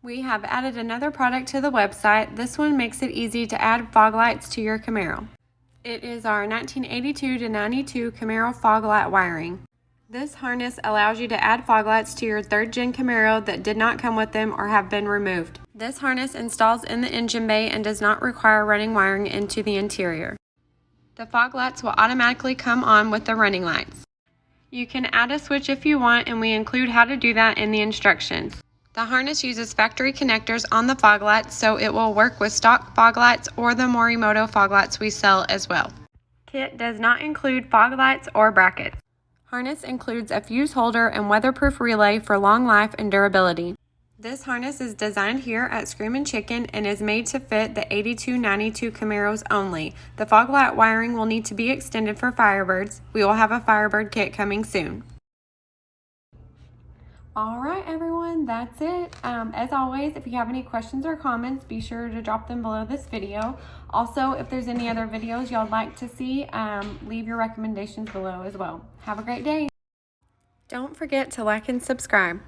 We have added another product to the website. This one makes it easy to add fog lights to your Camaro. It is our 1982 to 92 Camaro fog light wiring. This harness allows you to add fog lights to your 3rd gen Camaro that did not come with them or have been removed. This harness installs in the engine bay and does not require running wiring into the interior. The fog lights will automatically come on with the running lights. You can add a switch if you want, and we include how to do that in the instructions. The harness uses factory connectors on the fog lights, so it will work with stock fog lights or the Morimoto fog lights we sell as well. Kit does not include fog lights or brackets. Harness includes a fuse holder and weatherproof relay for long life and durability. This harness is designed here at 𝐂𝐚𝐦𝐚 Chicken and is made to fit the 82-92 Camaros only. The fog light wiring will need to be extended for Firebirds. We will have a Firebird kit coming soon. Alright everyone, that's it. As always, if you have any questions or comments, be sure to drop them below this video. Also, if there's any other videos y'all like to see, leave your recommendations below as well. Have a great day. Don't forget to like and subscribe.